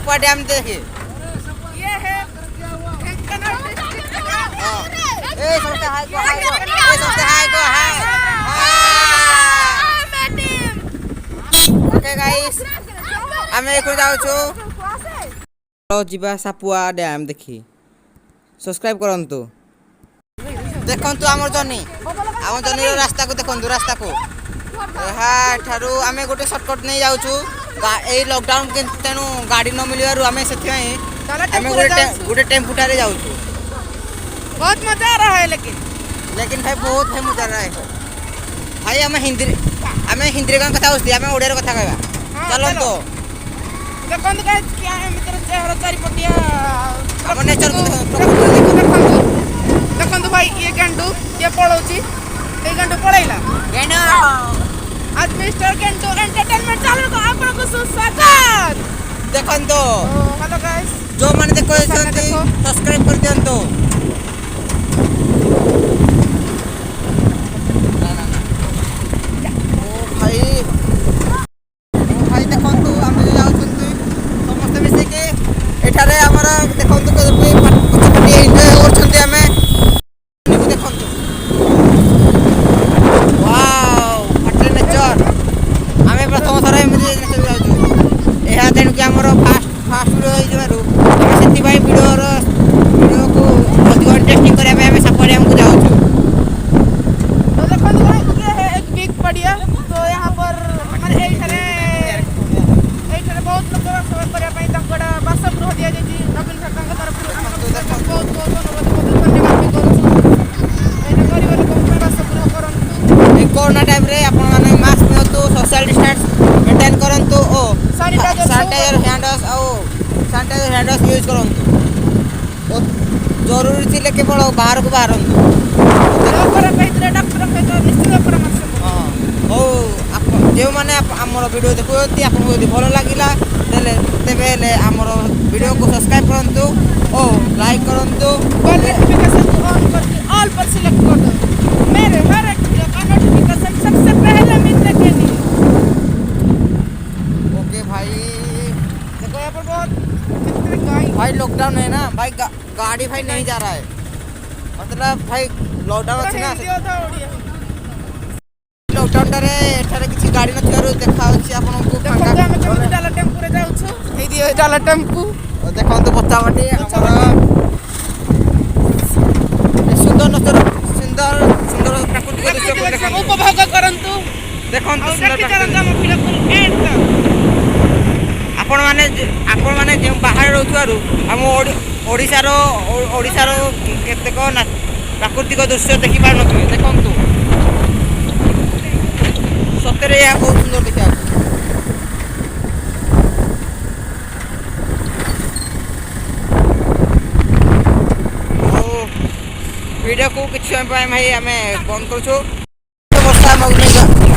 सापुआ dam देखिए। ये है ढेंकानाल डिस्ट्रिक्ट का ए सबसे हाई को हाई को ए सबसे हाई को हाई ओके गाइस आमे एको जाउछु तो जीवा सापुआ डैम देखि सब्सक्राइब करंतु देखंतु हमर जनी रास्ता को देखंतु रास्ता को हाँ ठारू आमे गोटे शॉर्टकट नहीं जाउछु ए लॉकडाउन के तेनु गाड़ी न मिलवारु आमे सेथि आमे गोटे टेम्पो टारे जाउछु। बहुत मजा आ रहा है लेकिन भाई बहुत है मजा आ रहा है भाई आमे हिंदी का कथा होस्ती आमे ओडिया रे कथा कहबा चलो तो देखंतु गाइस क्या है मित्र चेहरा चारि पटिया हम नेचर को देखंतु भाई ये गेंडू ये पळौची ए गेंडू पळैला गेंडू आज मिस्टर गेंडू एंटरटेनमेंट चैनल को आपको सुस्वागत देखंतु हेलो गाइस जो माने देखो सब्सक्राइब कर दियंतु भाई देखंतु हम जाउछंती समस्त मिसे के एठारे हमरा देखंतु पछपटी एन्जॉय करछंती हमें देखंतु वाओ फटले नेचर हमें प्रथम थरा एमती नेचर जाउछु एहा तेनु कि हमर फास्ट वीडियो होई जबारु हम सेति भाई वीडियो को अधिक इंटरेस्टिंग करे हमें सपोर्ट हमको जाउछु। तो देखंतु भाई ये है एक बिग पड़िया तो यहाँ पर माने एठारे बहुत लोग सेवा करिया पई तंगडा बासगृह दिया जेजी नवीन सरकार तरफ बहुत धन्यवाद भी करू एने गरीब लोक बासगृह करंतु ए कोरोना टाइम रे आपण माने मास्क नियंतु सोशल डिस्टेंस मेंटेन करंतु ओ सैनिटाइजर हैंडवाश यूज करंतु जरूरी थिले केवल बाहर को बाहरंतु डॉक्टर निश्चित परामर्श ओ जो माने हमर वीडियो देखुती आपन यदि भलो लागिला तेबे हमर वीडियो को सब्सक्राइब करंतु ओ लाइक करंतु बेल नोटिफिकेशन को ऑन करके ऑल पर सिलेक्ट कर दो मेरे हर एक वीडियो का नोटिफिकेशन सबसे पहले मिलने के लिए। ओके भाई देखो यहाँ पर बहुत भाई लॉकडाउन है ना भाई गाड़ी भाई नहीं जा रहा है मतलब भाई लॉकडाउन अछि ना लॉकडाउन रे एठारे किछि गाड़ी न थियारो देखा होछि आपन को देखो हम केमति डाला टेम्पो रे जाउछु एई दियो डाला टेम्पो देखंतु बच्चा बाटी हमरा सुंदर प्राकृतिक दृश्य को देखंतु उपभोग करंतु देखंतु सुंदर हम बिल्कुल एंड तक आपण माने जे बाहर रहउथारु हम ओडिसा रो केतेक प्राकृतिक दृश्य देखि पार नथि देखंतु सतरे या बहुत सुंदर देखा वीडियो को किछ समय पाए भाई हमें बंद करू छु वर्षा मग्न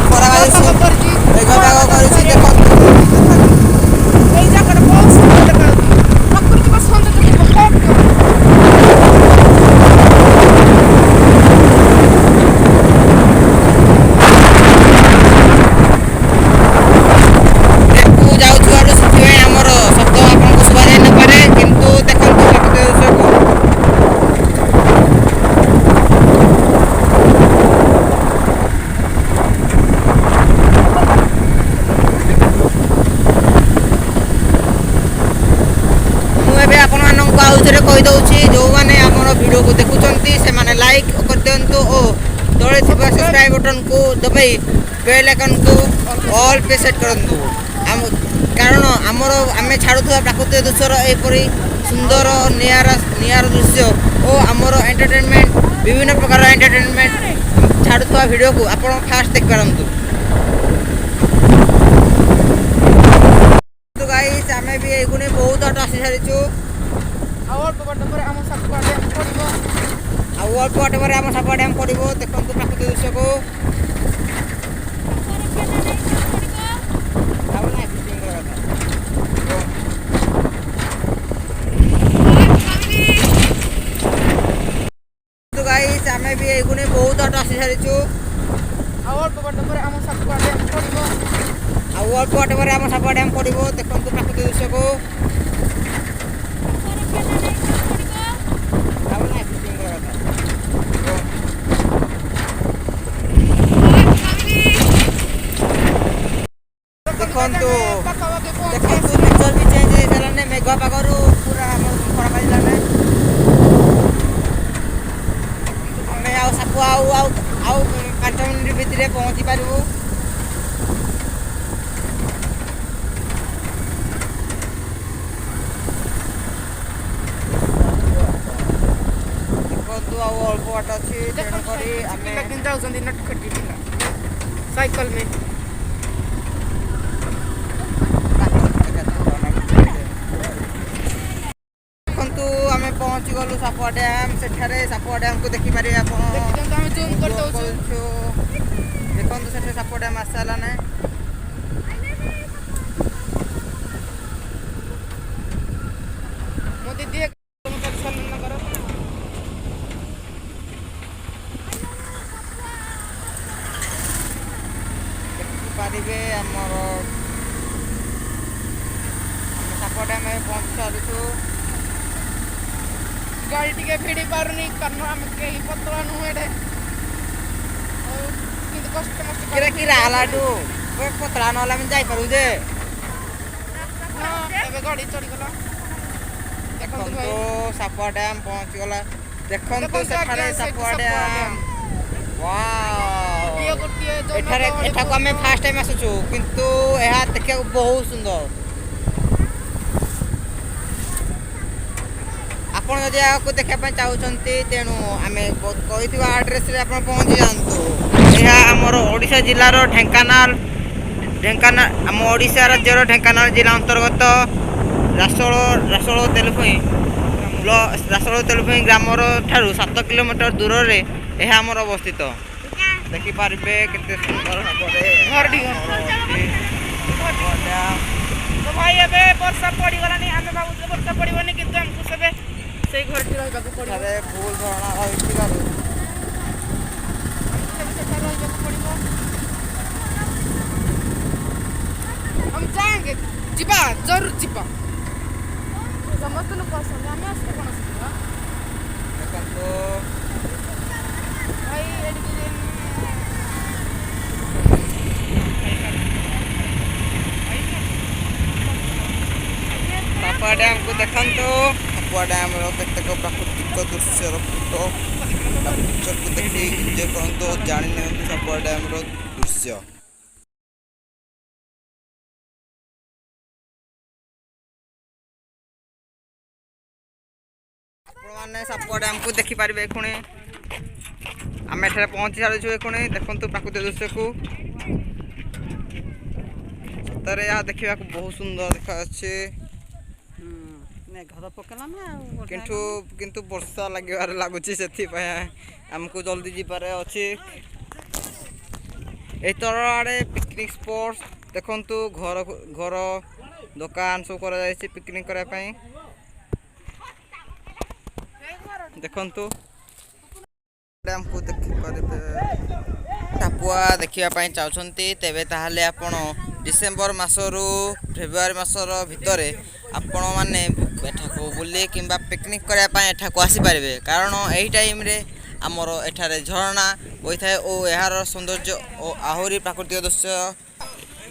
खरा गाइस मेघ करूछि देखंतु এই জায়গাটা বহুত সুন্দর দেখাচ্ছে প্রাকৃতিক সৌন্দর্য বহুত कही दउछि जो माने हमर वीडियो को देखुचंती से माने लाइक कर दियंतु ओ तळे थिबा सब्सक्राइब बटन को दबाई बेल आइकन को ऑल पे सेट करंतु कारण हमर आमे छाडुथबा प्राकृतिक दृश्यर एपरि सुंदर नियार दृश्य ओ हमर एंटरटेनमेंट विभिन्न प्रकार एंटरटेनमेंट छाडुथबा वीडियो को आपण फास्ट देख पारंतु। तो गाइस आमे भी एगुने बहुत हट आसी सारिछु और बट पर हम सापुआ डैम पड़िबो और बट पर हम सापुआ डैम पड़िबो देखंतु प्राकृतिक दृश्य को तो गाइस आमे भी एगुने बहुत हट आसी सारिछु और बट पर हम सापुआ डैम पड़िबो और बट पर हम सापुआ डैम पड़िबो देखंतु प्राकृतिक दृश्य को ଦେଖନ୍ତୁ ପାଖାପାଖି ପହଞ୍ଚି ଦେଖନ୍ତୁ ନେଚର ବି ଚେଞ୍ଜ ହେଇସାରିଲାଣି ମେଘୁଆ ପାଗରୁ ପୁରା ଆମର ଖରା ମାରିଲାଣି ଆମେ ଆଉ ସାପୁଆ ଆଉ 5 ମିନିଟ୍ ଭିତରେ ପହଞ୍ଚି ପାରିବୁ ଦେଖନ୍ତୁ ଆଉ ଅଳ୍ପ ବାଟ ଅଛି ତେଣୁକରି ଆମେ ପିଲା କେମିତି ଯାଉଛନ୍ତି ନଟଖଟି ପିଲା ସାଇକେଲ में ଦେଖନ୍ତୁ ଆମେ ପହଞ୍ଚି ଗଲୁ ସାପୁଆ ଡ୍ୟାମ୍ ସେଠାରେ ସାପୁଆ ଡ୍ୟାମ୍କୁ ଦେଖିପାରିବେ ଆପଣ ଦେଖିଦିଅନ୍ତୁ ଆମେ ଜୁମ୍ କରିଦେଉଛୁ ଦେଖନ୍ତୁ ସେଠାରେ ସାପୁଆ ଡ୍ୟାମ୍ ଆସି ସାରିଲାଣି ମୋ ଦିଦି କର ଦେଖିପାରିବେ ଆମର ଆମେ ସାପୁଆ ଡ୍ୟାମ୍ରେ ପହଞ୍ଚି ସାରିଛୁ ଗାଡ଼ି ଟିକେ ଭିଡ଼ି ପାରୁନି କାରଣ ଆମେ କେହି ପତଳା ନୁହେଁ ଏଠି କିନ୍ତୁ କଷ୍ଟ ମଷ୍ଟ କିରେ କିରା ହେଲାଠୁ ପତଳା ନହେଲେ ଆମେ ଯାଇପାରୁ ଯେ ହଁ ଏବେ ଗାଡ଼ି ଚଢ଼ିଗଲା ଦେଖନ୍ତୁ ଦେଖନ୍ତୁ ଭାଇ ସାପୁଆ ଡ୍ୟାମ୍ ପହଞ୍ଚିଗଲା ଦେଖନ୍ତୁ ଦେଖନ୍ତୁ ସେଠାରେ ଆଜ୍ଞା, ସାପୁଆ ସେଠି ଡ୍ୟାମ୍ ଇଏ ଗୋଟିଏ ଏଠାରେ ଏଠାକୁ ଆମେ ଫାର୍ଷ୍ଟ ଟାଇମ୍ ଆସୁଛୁ କିନ୍ତୁ ଏହା ଦେଖିବାକୁ ବହୁତ ସୁନ୍ଦର ଆପଣ ଯଦି ଏହାକୁ ଦେଖିବା ପାଇଁ ଚାହୁଁଛନ୍ତି ତେଣୁ ଆମେ କହିଥିବା ଆଡ୍ରେସରେ ଆପଣ ପହଞ୍ଚି ଯାଆନ୍ତୁ ଏହା ଆମର ଓଡ଼ିଶା ଜିଲ୍ଲାର ଢେଙ୍କାନାଳ ଆମ ଓଡ଼ିଶା ରାଜ୍ୟର ଢେଙ୍କାନାଳ ଜିଲ୍ଲା ଅନ୍ତର୍ଗତ ରାସୋଳ ତେଲୁପୁଇଁ ଗ୍ରାମର ଠାରୁ 7 କିଲୋମିଟର ଦୂରରେ ଏହା ଆମର ଅବସ୍ଥିତ ଦେଖିପାରିବେ କେତେ ସୁନ୍ଦର ଭାବରେ ଘରଟି ତ ଭାଇ ଏବେ ବର୍ଷା ପଡ଼ିଗଲାଣି ଆମେ ଭାବୁଛୁ ବର୍ଷା ପଡ଼ିବନି କିନ୍ତୁ ଆମକୁ ସେବେ ସେଇ ଘରଟି ରହିବାକୁ ପଡ଼ିବ ଏଠାରେ ଭୁଲ ଧାରଣା ରହିଥିବାରୁ ଆମକୁ ସେବେ ସେଠାରେ ରହିବାକୁ ପଡ଼ିବ ଆମେ ଯାଏंगे ଯିବା ଜରୁର ଯିବା ସମସ୍ତ ଲୋକ ଆସନ୍ତି ଆମେ ଆସିଲେ କ'ଣ ଅସୁବିଧା ଦେଖନ୍ତୁ ଭାଇ ଏଠିକି ସାପୁଆ ଡ୍ୟାମ୍କୁ ଦେଖନ୍ତୁ ସାପୁଆ ଡ୍ୟାମ୍ର କେତେକ ପ୍ରାକୃତିକ ଦୃଶ୍ୟର ଫଟୋ ପିକ୍ଚରକୁ ଦେଖି ଏନ୍ଜୟ କରନ୍ତୁ ଜାଣି ନିଅନ୍ତୁ ସାପୁଆ ଡ୍ୟାମ୍ର ଦୃଶ୍ୟ ଆପଣମାନେ ସାପୁଆ ଡ୍ୟାମ୍କୁ ଦେଖିପାରିବେ ପୁଣି ଆମେ ଏଠାରେ ପହଞ୍ଚି ସାରିଛୁ ପୁଣି ଦେଖନ୍ତୁ ପ୍ରାକୃତିକ ଦୃଶ୍ୟକୁ ସତରେ ଏହା ଦେଖିବାକୁ ବହୁତ ସୁନ୍ଦର ଦେଖାଯାଉଛି କିନ୍ତୁ ବର୍ଷା ଲାଗିବାରେ ଲାଗୁଛି ସେଥିପାଇଁ ଆମକୁ ଜଲ୍ଦି ଯିବାରେ ଅଛି এই ତଳ ଆଡ଼େ ପିକନିକ୍ ସ୍ପଟ୍ ଦେଖନ୍ତୁ ଘର ଦୋକାନ ସବୁ କରାଯାଇଛି ପିକନିକ୍ କରିବା ପାଇଁ ଦେଖନ୍ତୁ ଡ୍ୟାମ୍କୁ ଦେଖିପାରିବେ ସାପୁଆ ଦେଖିବା ପାଇଁ ଚାହୁଁଛନ୍ତି ତେବେ ତାହେଲେ ଆପଣ ଡିସେମ୍ବର ମାସରୁ ଫେବୃଆରୀ ମାସର ଭିତରେ ଆପଣମାନେ ଏଠାକୁ ବୁଲି କିମ୍ବା ପିକନିକ୍ କରିବା ପାଇଁ ଏଠାକୁ ଆସିପାରିବେ କାରଣ ଏହି ଟାଇମ୍ରେ ଆମର ଏଠାରେ ଝରଣା ହୋଇଥାଏ ଓ ଏହାର ସୌନ୍ଦର୍ଯ୍ୟ ଓ ଆହୁରି ପ୍ରାକୃତିକ ଦୃଶ୍ୟ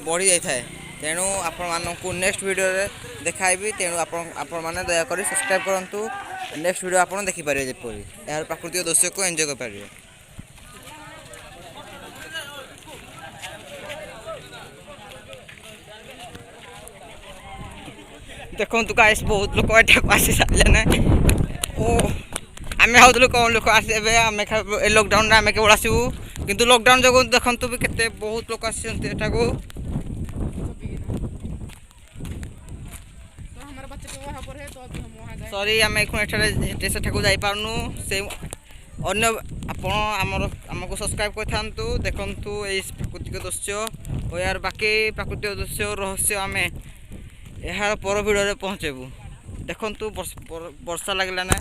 ବଢ଼ି ଯାଇଥାଏ ତେଣୁ ଆପଣମାନଙ୍କୁ ନେକ୍ସଟ ଭିଡ଼ିଓରେ ଦେଖାଇବି ତେଣୁ ଆପଣମାନେ ଦୟାକରି ସବସ୍କ୍ରାଇବ୍ କରନ୍ତୁ ନେକ୍ସଟ ଭିଡ଼ିଓ ଆପଣ ଦେଖିପାରିବେ ଯେପରି ଏହାର ପ୍ରାକୃତିକ ଦୃଶ୍ୟକୁ ଏନ୍ଜୟ କରିପାରିବେ ଦେଖନ୍ତୁ ଗାଇସ୍ ବହୁତ ଲୋକ ଏଠାକୁ ଆସି ସାରିଲେଣି ଓ ଆମେ ଭାବୁଥିଲୁ କମ୍ ଲୋକ ଆସିବେ ଆମେ ଏ ଲକଡାଉନରେ ଆମେ କେବଳ ଆସିବୁ କିନ୍ତୁ ଲକଡାଉନ ଯୋଗୁଁ ଦେଖନ୍ତୁ ବି କେତେ ବହୁତ ଲୋକ ଆସିଛନ୍ତି ଏଠାକୁ ସରି ଆମେ ଏଠାରେ ସେଠାକୁ ଯାଇପାରୁନୁ ସେ ଅନ୍ୟ ଆପଣ ଆମକୁ ସବସ୍କ୍ରାଇବ୍ କରିଥାନ୍ତୁ ଦେଖନ୍ତୁ ଏଇ ପ୍ରାକୃତିକ ଦୃଶ୍ୟ ଓ ଏହାର ବାକି ପ୍ରାକୃତିକ ଦୃଶ୍ୟ ରହସ୍ୟ ଆମେ ଏହାର ପର ଭିଡ଼ିଓରେ ପହଞ୍ଚେଇବୁ ଦେଖନ୍ତୁ ବର୍ଷା ଲାଗିଲା ନା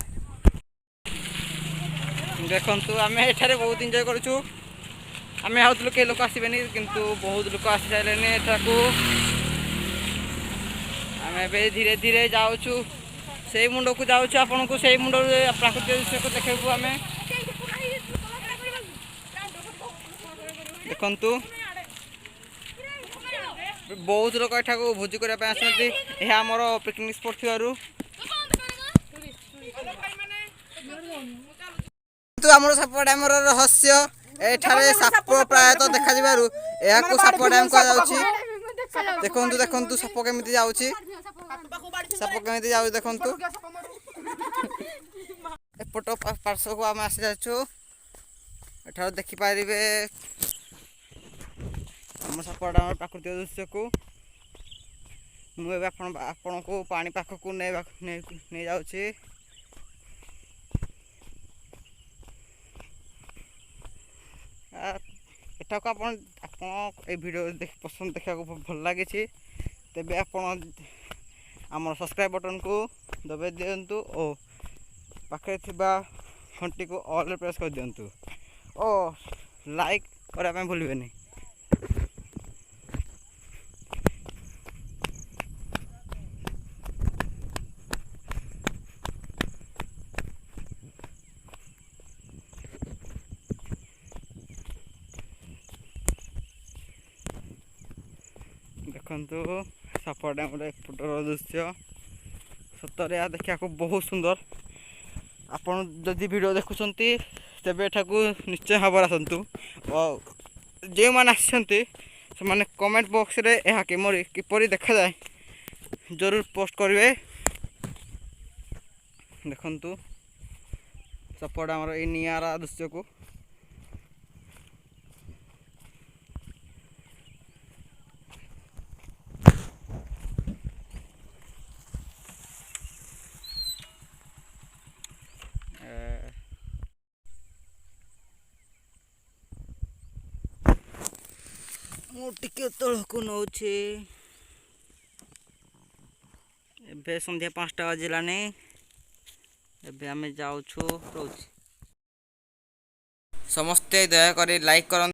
ଦେଖନ୍ତୁ ଆମେ ଏଠାରେ ବହୁତ ଏନ୍ଜୟ କରୁଛୁ ଆମେ ଭାବୁଥିଲୁ କେହି ଲୋକ ଆସିବେନି କିନ୍ତୁ ବହୁତ ଲୋକ ଆସିସାରିଲେଣି ଏଠାକୁ ଆମେ ଏବେ ଧୀରେ ଧୀରେ ଯାଉଛୁ ସେଇ ମୁଣ୍ଡକୁ ଯାଉଛୁ ଆପଣଙ୍କୁ ସେଇ ମୁଣ୍ଡରେ ପ୍ରାକୃତିକ ଦୃଶ୍ୟକୁ ଦେଖେଇବୁ ଆମେ ଦେଖନ୍ତୁ ବହୁତ ଲୋକ ଏଠାକୁ ଭୋଜି କରିବା ପାଇଁ ଆସନ୍ତି। ଏହା ଆମର ପିକନିକ୍ ସ୍ପଟ୍ ଥିବାରୁ କିନ୍ତୁ ଆମର ସାପ ଡ୍ୟାମର ରହସ୍ୟ ଏଠାରେ ସାପ ପ୍ରାୟତଃ ଦେଖାଯିବାରୁ ଏହାକୁ ସାପ ଡ୍ୟାମ୍ କୁହାଯାଉଛି। ଦେଖନ୍ତୁ ଦେଖନ୍ତୁ ସାପ କେମିତି ଯାଉଛି, ସାପ କେମିତି ଯାଉଛି ଦେଖନ୍ତୁ। ଏପଟ ପାର୍ଶ୍ୱକୁ ଆମେ ଆସିଯାଇଛୁ, ଏଠାରୁ ଦେଖିପାରିବେ ଆମ ସାପ ଡ୍ୟାମର ପ୍ରାକୃତିକ ଦୃଶ୍ୟକୁ। ମୁଁ ଏବେ ଆପଣଙ୍କୁ ପାଣି ପାଖକୁ ନେଇ ଯାଉଛି। ଏଠାକୁ ଆପଣ এই ଭିଡ଼ିଓ ପସନ୍ଦ ଦେଖିବାକୁ ଭଲ ଲାଗିଛି ତେବେ ଆପଣ ଆମର ସବସ୍କ୍ରାଇବ୍ ବଟନ୍କୁ ଦବାଇ ଦିଅନ୍ତୁ ଓ ପାଖରେ ଥିବା ଘଣ୍ଟିକୁ ଅଲ୍ରେ ପ୍ରେସ୍ କରିଦିଅନ୍ତୁ ଓ ଲାଇକ୍ କରିବା ପାଇଁ ଭୁଲିବେନି। ଦେଖନ୍ତୁ ସାପ ଡ୍ୟାମ୍ର ଏପଟର ଦୃଶ୍ୟ ସତରେ ଏହା ଦେଖିବାକୁ ବହୁତ ସୁନ୍ଦର। ଆପଣ ଯଦି ଭିଡ଼ିଓ ଦେଖୁଛନ୍ତି ତେବେ ଏଠାକୁ ନିଶ୍ଚୟ ଭାବରେ ଆସନ୍ତୁ ଓ ଯେଉଁମାନେ ଆସିଛନ୍ତି ସେମାନେ କମେଣ୍ଟ ବକ୍ସରେ ଏହା କିପରି ଦେଖାଯାଏ ଜରୁର ପୋଷ୍ଟ କରିବେ। ଦେଖନ୍ତୁ ସାପ ଡ୍ୟାମ୍ର ଏଇ ନିଆରା ଦୃଶ୍ୟକୁ। ମୁଁ ଟିକେ ତଳକୁ ନଉଛି, ଏବେ ସନ୍ଧ୍ୟା 5ଟା ବାଜିଲାଣି, ଏବେ ଆମେ ଯାଉଛୁ। ରହୁଛି ସମସ୍ତେ ଦୟାକରି ଲାଇକ୍ କରନ୍ତୁ।